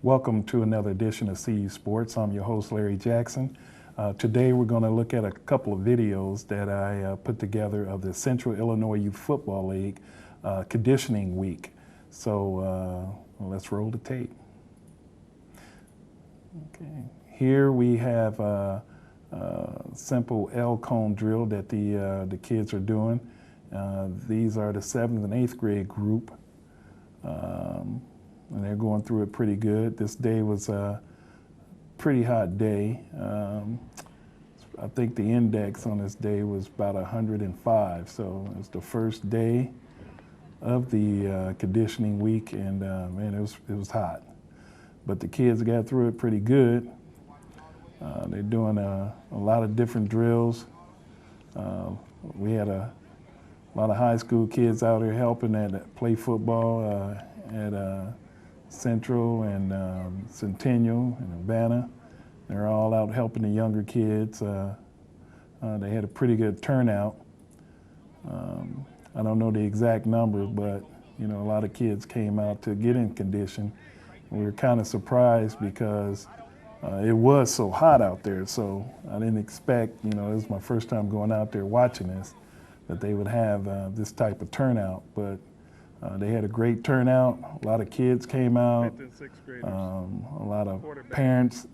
Welcome to another edition of CU Sports. I'm your host, Larry Jackson. Today we're going to look at a couple of videos that I put together of the Central Illinois Youth Football League Conditioning Week. So let's roll the tape. Okay. Here we have a simple L-cone drill that the kids are doing. These are the 7th and 8th grade group. And they're going through it pretty good. This day was a pretty hot day. I think the index on this day was about 105, so it was the first day of the conditioning week, and man, it was hot. But the kids got through it pretty good. They're doing a lot of different drills. We had a lot of high school kids out here helping that play football at Central and Centennial and Urbana. They're all out helping the younger kids. They had a pretty good turnout. I don't know the exact numbers, but you know, a lot of kids came out to get in condition. We were kind of surprised because it was so hot out there. So I didn't expect, you know, it was my first time going out there watching this, that they would have this type of turnout. But they had a great turnout. A lot of kids came out. A lot of parents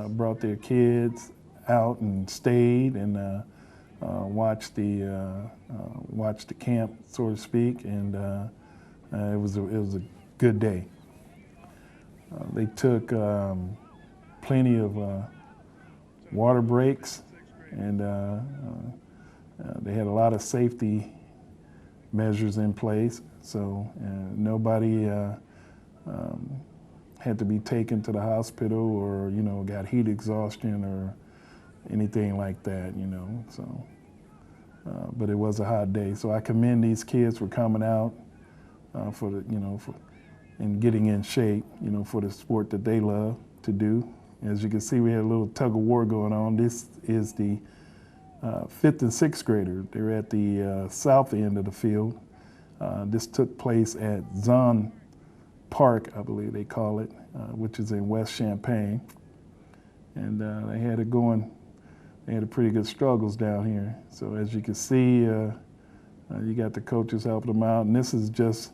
brought their kids out and stayed and watched the camp, so to speak. And it was a good day. They took plenty of water breaks, and they had a lot of safety measures in place. So nobody had to be taken to the hospital or, you know, got heat exhaustion or anything like that, you know. So, but it was a hot day. So I commend these kids for coming out for the, you know, and getting in shape, you know, for the sport that they love to do. As you can see, we had a little tug of war going on. This is the 5th and 6th grader. They're at the south end of the field. This took place at Zahn Park, I believe they call it, which is in West Champaign. And they had it going, they had a pretty good struggles down here. So as you can see, you got the coaches helping them out. And this is just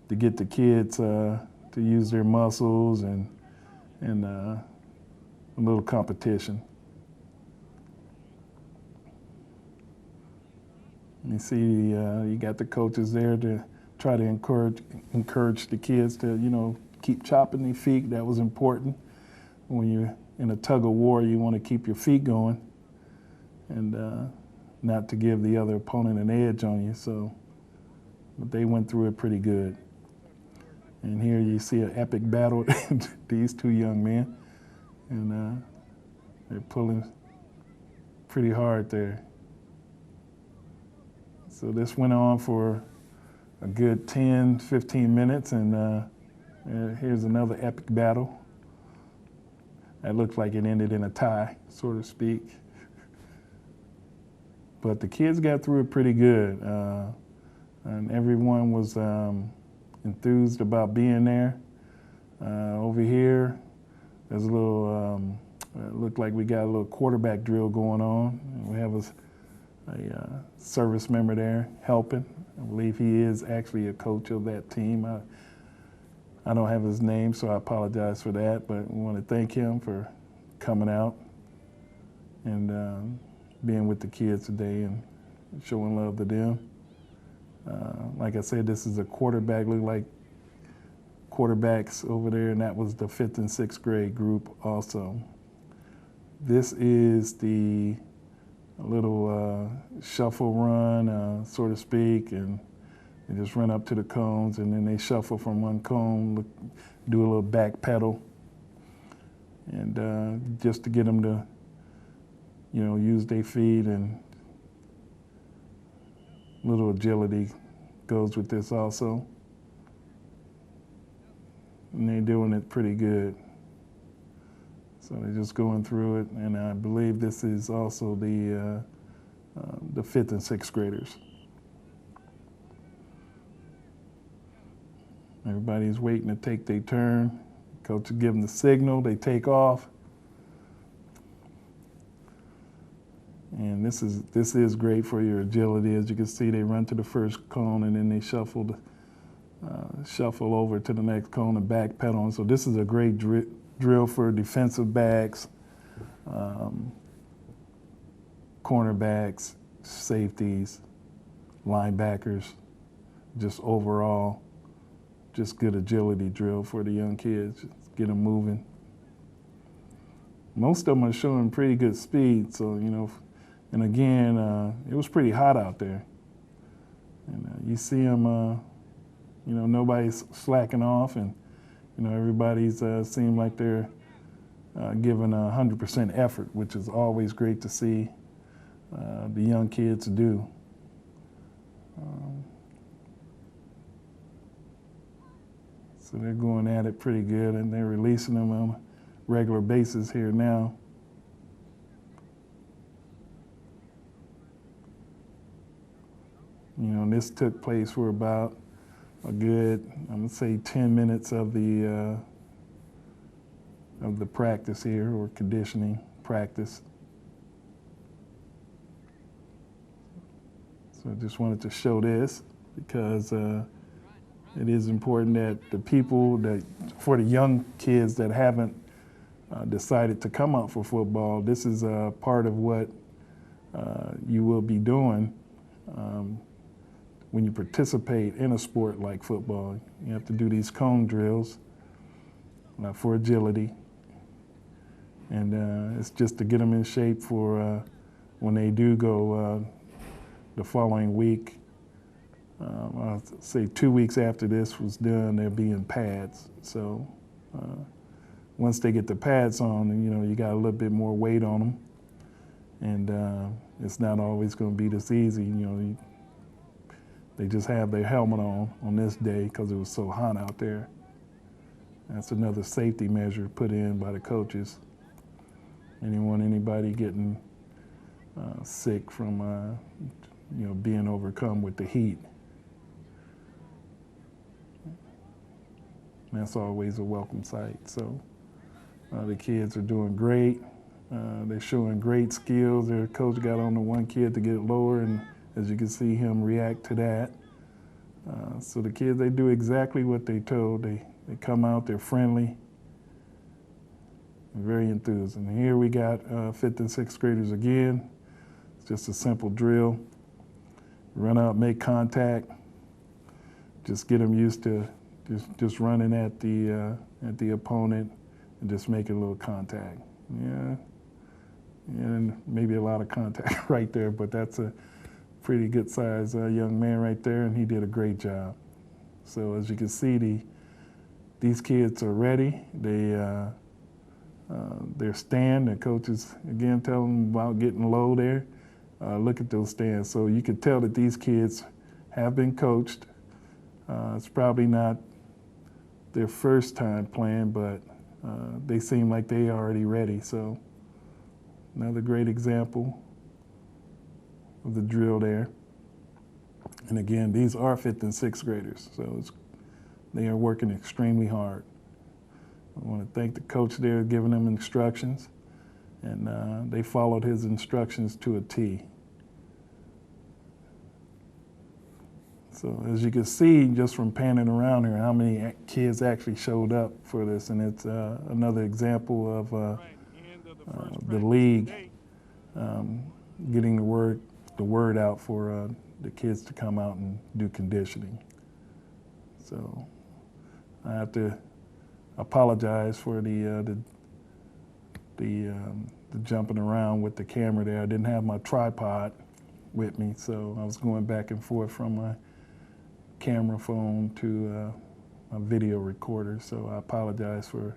to get the kids to use their muscles and a little competition. You see, you got the coaches there to try to encourage the kids to, you know, keep chopping their feet. That was important. When you're in a tug of war, you want to keep your feet going and not to give the other opponent an edge on you. So, but they went through it pretty good. And here you see an epic battle, these two young men, and they're pulling pretty hard there. So this went on for a good 10, 15 minutes, and here's another epic battle. That looked like it ended in a tie, so to speak. But the kids got through it pretty good, and everyone was enthused about being there. Over here, there's a little, it looked like we got a little quarterback drill going on. We have a service member there helping. I believe he is actually a coach of that team. I don't have his name, so I apologize for that, but we want to thank him for coming out and being with the kids today and showing love to them. Like I said, this is a quarterback, look like quarterbacks over there, and that was the 5th and 6th grade group also. This is the little shuffle run, so to speak, and they just run up to the cones and then they shuffle from one cone, do a little back pedal, and just to get them to, you know, use their feet, and little agility goes with this also. And they're doing it pretty good. So they're just going through it, and I believe this is also the 5th and 6th graders. Everybody's waiting to take their turn. Coach will give them the signal, they take off. And this is great for your agility. As you can see, they run to the first cone and then they shuffle over to the next cone and backpedal. And so this is a great drill for defensive backs, cornerbacks, safeties, linebackers, just overall, just good agility drill for the young kids. Just get them moving. Most of them are showing pretty good speed, so, you know, and again, it was pretty hot out there. And you see them, you know, nobody's slacking off, and, you know, everybody's seem like they're giving 100% effort, which is always great to see the young kids do. So they're going at it pretty good, and they're releasing them on a regular basis here now. You know, and this took place for about a good, I'm gonna say 10 minutes of the practice here, or conditioning practice. So I just wanted to show this because it is important that the people for the young kids that haven't decided to come out for football, this is part of what you will be doing when you participate in a sport like football. You have to do these cone drills for agility. And it's just to get them in shape for when they do go the following week. I'll say 2 weeks after this was done, they'll be in pads. So once they get the pads on, you know, you got a little bit more weight on them. And it's not always going to be this easy. You know, they just have their helmet on this day because it was so hot out there. That's another safety measure put in by the coaches. Anybody getting sick from you know, being overcome with the heat. That's always a welcome sight. So the kids are doing great. They're showing great skills. Their coach got on the one kid to get it lower, and as you can see him react to that. So the kids, they do exactly what they told. They come out, they're friendly, very enthused. And here we got 5th and 6th graders again. It's just a simple drill. Run out, make contact. Just get them used to just running at the opponent and just making a little contact. Yeah, and maybe a lot of contact right there, but that's a pretty good sized young man right there, and he did a great job. So as you can see, these kids are ready. They're stand, the coaches again tell them about getting low there. Look at those stands. So you can tell that these kids have been coached. It's probably not their first time playing, but they seem like they are already ready. So another great example of the drill there. And again, these are 5th and 6th graders, so they are working extremely hard. I want to thank the coach there giving them instructions, and they followed his instructions to a T. So as you can see, just from panning around here, how many kids actually showed up for this, and it's another example of the league getting the word out for the kids to come out and do conditioning. So I have to apologize for the jumping around with the camera there. I didn't have my tripod with me, so I was going back and forth from my camera phone to my video recorder. So I apologize for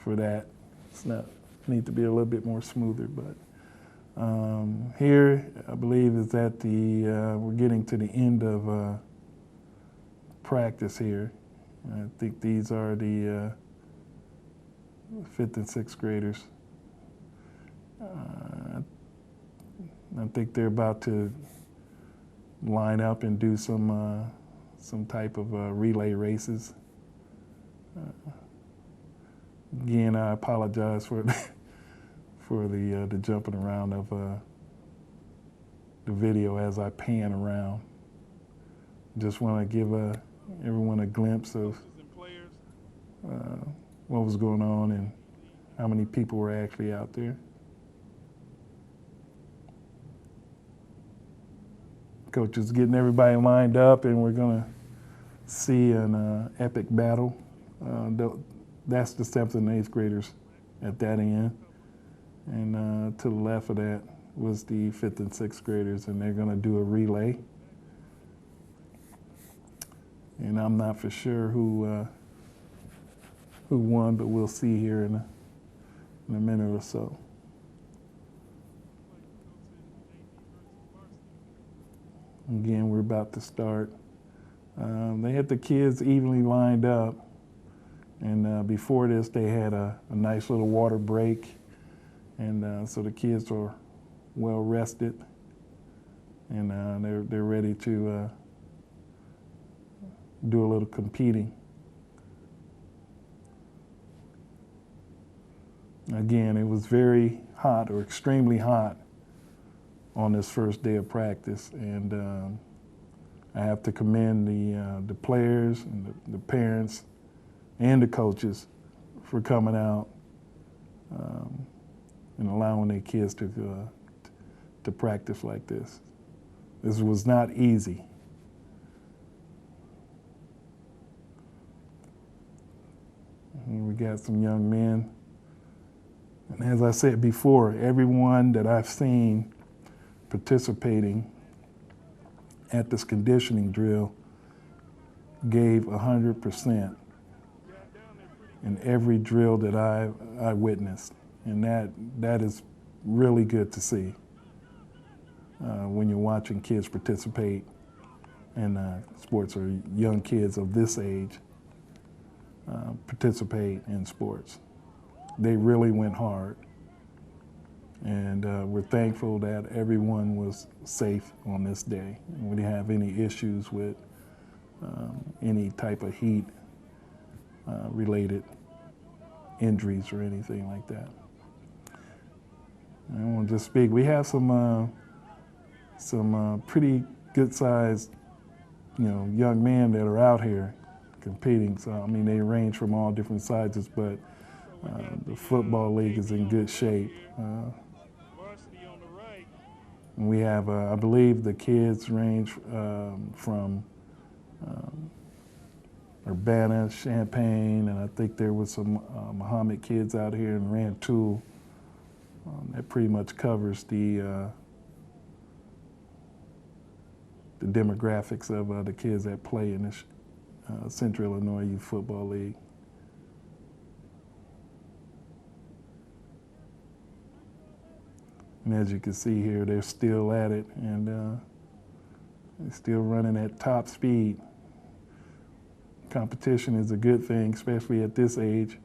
that. It's not need to be a little bit more smoother, but here I believe is that we're getting to the end of practice here. I think these are the 5th and 6th graders. I think they're about to line up and do some type of relay races. Again, I apologize for for the jumping around of the video as I pan around. Just want to give everyone a glimpse of what was going on and how many people were actually out there. Coach is getting everybody lined up, and we're going to see an epic battle. That's the 7th and 8th graders at that end. And to the left of that was the 5th and 6th graders, and they're going to do a relay. And I'm not for sure who won, but we'll see here in a minute or so. Again, we're about to start. They had the kids evenly lined up, and before this they had a nice little water break, and so the kids are well rested, and they're ready to do a little competing. Again, it was very hot, or extremely hot, on this first day of practice, and I have to commend the players and the parents and the coaches for coming out and allowing their kids to practice like this. This was not easy. And we got some young men. And as I said before, everyone that I've seen participating at this conditioning drill gave 100% in every drill that I witnessed. And that is really good to see when you're watching kids participate in sports, or young kids of this age participate in sports. They really went hard. And we're thankful that everyone was safe on this day. And we didn't have any issues with any type of heat related injuries or anything like that. I want to just speak. We have some pretty good sized, young men that are out here competing. So I mean, they range from all different sizes, but the football league is in good shape. We have, I believe, the kids range from Urbana, Champaign, and I think there was some Muhammad kids out here in Rantoul. That pretty much covers the demographics of the kids that play in this Central Illinois Youth Football League. And as you can see here, they're still at it, and they're still running at top speed. Competition is a good thing, especially at this age.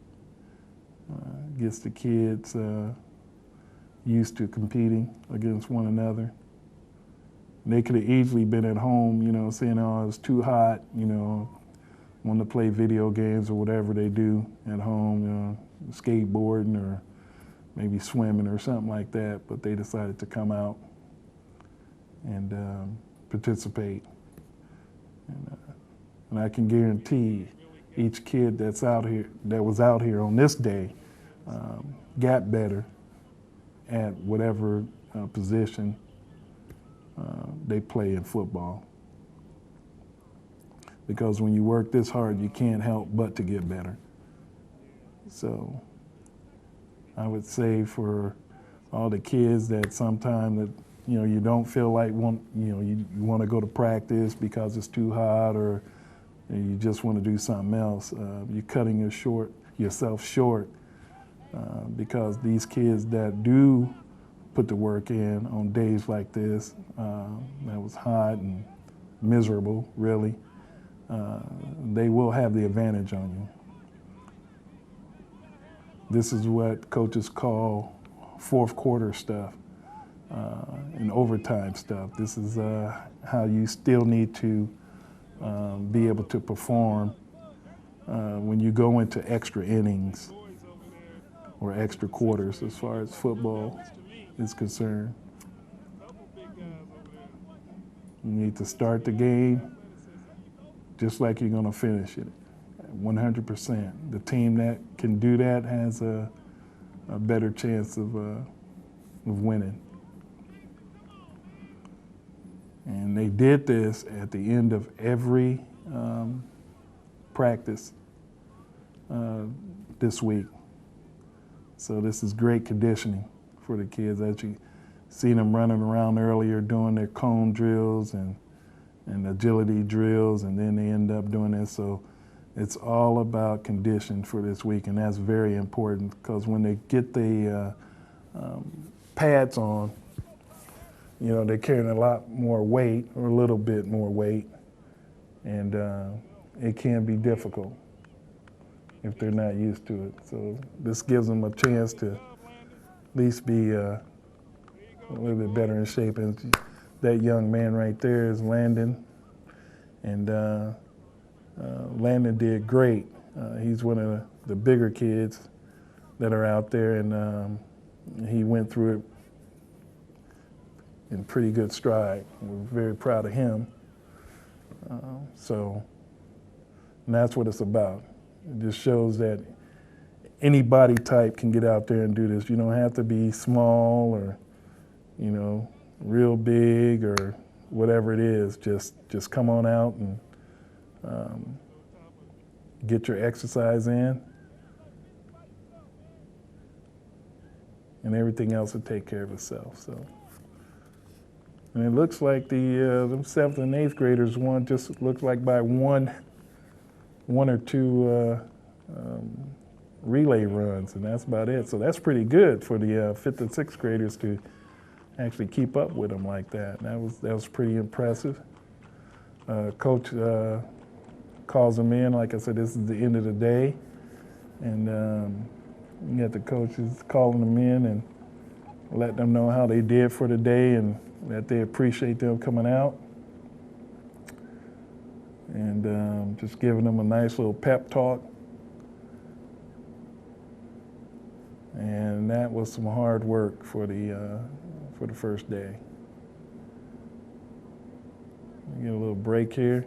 Gets the kids used to competing against one another. They could have easily been at home, saying, oh, it's too hot, want to play video games or whatever they do at home, skateboarding or maybe swimming or something like that, but they decided to come out and participate. And I can guarantee each kid that was out here on this day got better at whatever position they play in football. Because when you work this hard, you can't help but to get better. So I would say for all the kids that sometimes that you don't feel like you want to go to practice because it's too hot, or you just want to do something else, you're cutting yourself short because these kids that do put the work in on days like this, that was hot and miserable, really, they will have the advantage on you. This is what coaches call fourth quarter stuff and overtime stuff. This is how you still need to be able to perform when you go into extra innings or extra quarters as far as football is concerned. You need to start the game just like you're going to finish it, 100%. The team that can do that has a better chance of winning. And they did this at the end of every practice this week. So this is great conditioning for the kids. As you see them running around earlier doing their cone drills and agility drills, and then they end up doing this. So it's all about condition for this week, and that's very important because when they get the pads on, you know, they're carrying a lot more weight or a little bit more weight, and it can be difficult if they're not used to it. So this gives them a chance to at least be a little bit better in shape. And that young man right there is Landon, and Landon did great. He's one of the bigger kids that are out there, and he went through it in pretty good stride. We're very proud of him. And that's what it's about. It just shows that any body type can get out there and do this. You don't have to be small or, you know, real big or whatever it is. Just come on out and get your exercise in, and everything else will take care of itself. So, and it looks like the 7th and 8th graders won. Just looks like by one or two relay runs, and that's about it. So that's pretty good for the 5th and 6th graders to actually keep up with them like that. And that was pretty impressive. Coach calls them in. Like I said, this is the end of the day, and you got the coaches calling them in and letting them know how they did for the day and that they appreciate them coming out, and just giving them a nice little pep talk. And that was some hard work for the first day. Get a little break here.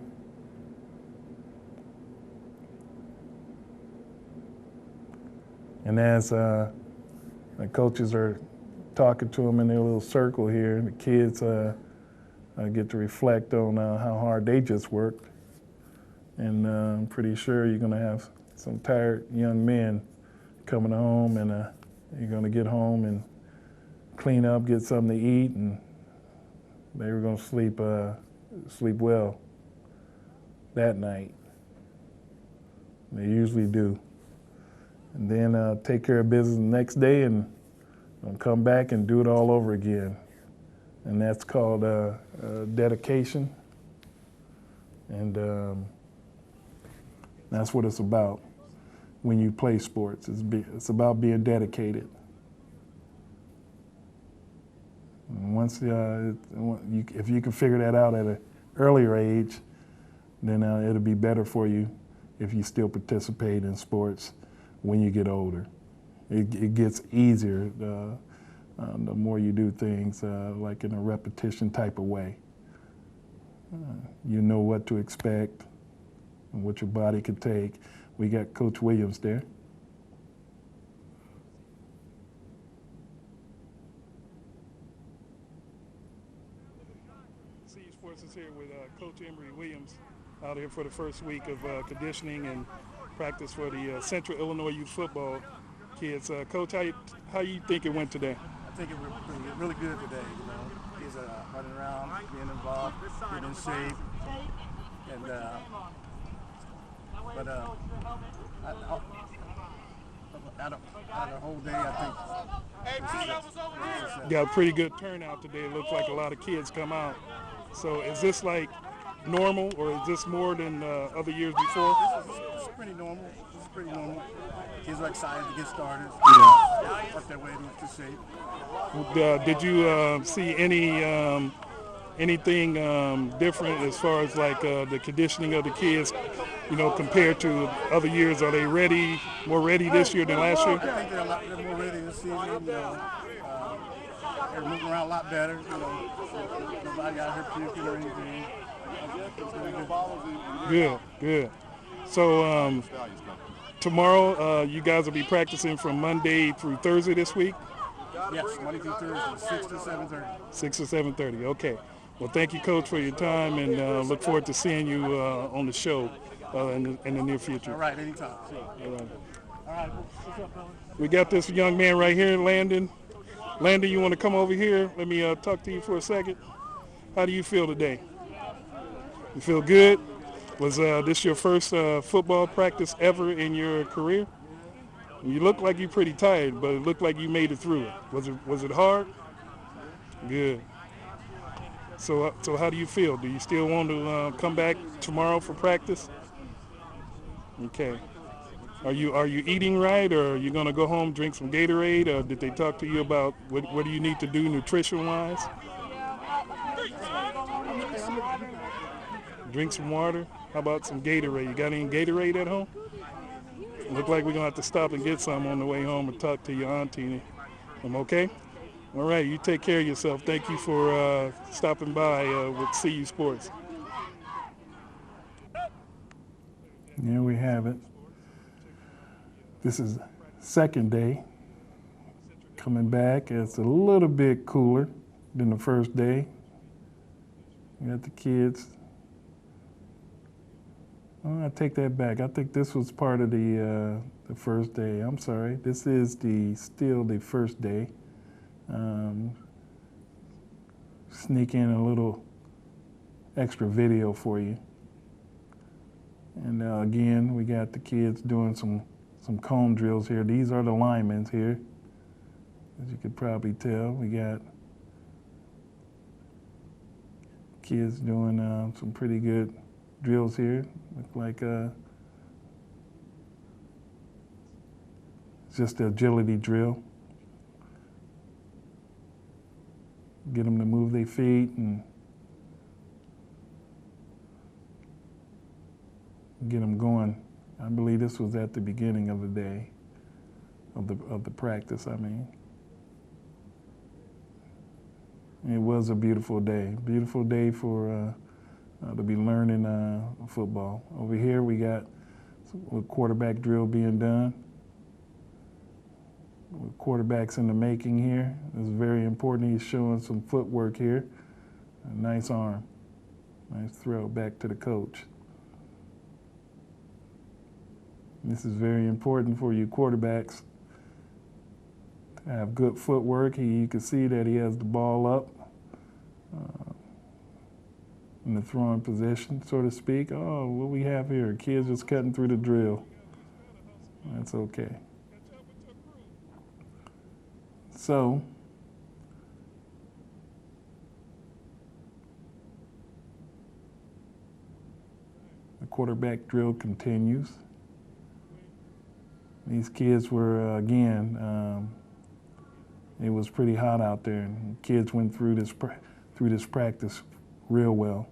And as the coaches are talking to them in their little circle here, the kids get to reflect on how hard they just worked. And I'm pretty sure you're going to have some tired young men coming home, and you're going to get home and clean up, get something to eat, and they were going to sleep well that night. They usually do. And then take care of business the next day and come back and do it all over again. And that's called dedication. And that's what it's about when you play sports. It's about being dedicated. And once if you can figure that out at an earlier age, then it'll be better for you if you still participate in sports when you get older. It gets easier the more you do things like in a repetition type of way. You know what to expect and what your body can take. We got Coach Williams there. CU Sports is here with Coach Emory Williams out here for the first week of conditioning and practice for the Central Illinois Youth Football kids. Coach, how you think it went today? I think it went really good today. You know, kids are running around, being involved, getting in shape, and out of the whole day, I think got a pretty good turnout today. It looks like a lot of kids come out. So is this like normal, or is this more than other years before? This is pretty normal. This is pretty normal. Kids are excited to get started. Yeah. Work their way into shape. Did you see anything different as far as like the conditioning of the kids compared to other years? Are they ready, more ready this year than last year? I think they're more ready this season. They're moving around a lot better. Nobody got hurt puking or anything. It's really good. Good, good. So tomorrow, you guys will be practicing from Monday through Thursday this week? Yes, Monday through Thursday, 6 to 7:30. 6 to 7:30. Okay. Well, thank you, Coach, for your time, and look forward to seeing you on the show in the near future. All right, anytime. See you. All right. All right, what's up, fellas? We got this young man right here, Landon. Landon, you want to come over here? Let me talk to you for a second. How do you feel today? You feel good? Was this your first football practice ever in your career? You look like you're pretty tired, but it looked like you made it through it. Was it hard? Good. So how do you feel? Do you still want to come back tomorrow for practice? Okay. Are you eating right, or are you gonna go home, drink some Gatorade, or did they talk to you about what do you need to do nutrition-wise? Drink some water. How about some Gatorade? You got any Gatorade at home? Look like we're gonna have to stop and get some on the way home and talk to your auntie. Okay? All right, you take care of yourself. Thank you for stopping by with CU Sports. Here we have it. This is second day. Coming back, it's a little bit cooler than the first day. We got the kids. Oh, I take that back. I think this was part of the first day. I'm sorry. This is still the first day. Sneak in a little extra video for you. And again, we got the kids doing some cone drills here. These are the linemen here, as you could probably tell. We got kids doing some pretty good drills here. Look like just the agility drill. Get them to move their feet and get them going. I believe this was at the beginning of the day, of the practice, I mean. It was a beautiful day for to be learning football. Over here we got a quarterback drill being done. Quarterback's in the making here. It's very important. He's showing some footwork here. A nice arm. Nice throw back to the coach. This is very important for you quarterbacks to have good footwork. You can see that he has the ball up in the throwing position, so to speak. Oh, what we have here, kids just cutting through the drill. That's okay. So, the quarterback drill continues. These kids were, again, it was pretty hot out there, and kids went through this practice real well.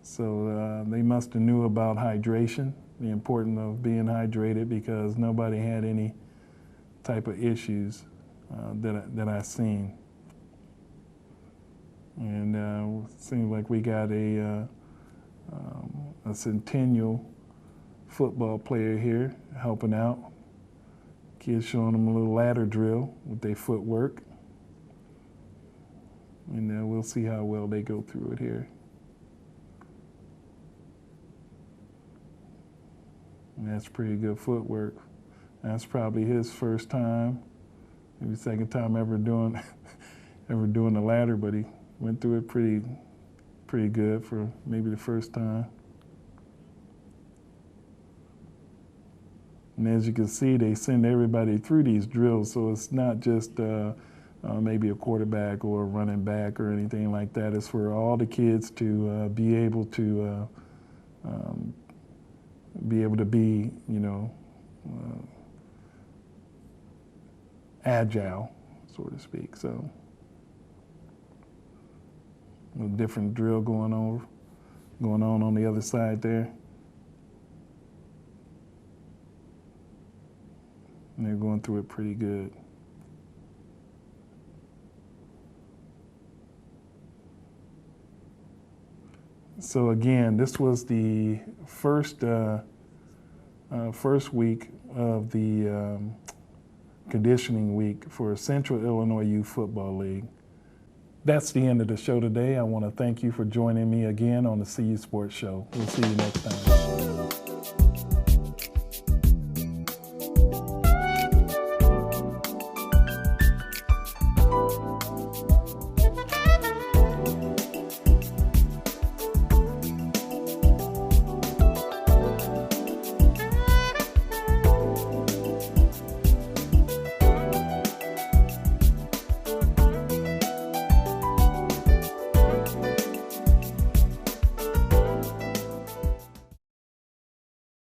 So they must have knew about hydration, the importance of being hydrated, because nobody had any type of issues that I've seen. And it seems like we got a Centennial football player here helping out. Kids showing them a little ladder drill with their footwork. And we'll see how well they go through it here. And that's pretty good footwork. That's probably his first time, maybe second time ever doing the ladder, but he went through it pretty good for maybe the first time. And as you can see, they send everybody through these drills, so it's not just maybe a quarterback or a running back or anything like that. It's for all the kids to be able to be, agile, so to speak. So, a different drill going on the other side there. And they're going through it pretty good. So again, this was the first week of the conditioning week for Central Illinois Youth Football League. That's the end of the show today. I want to thank you for joining me again on the CU Sports Show. We'll see you next time.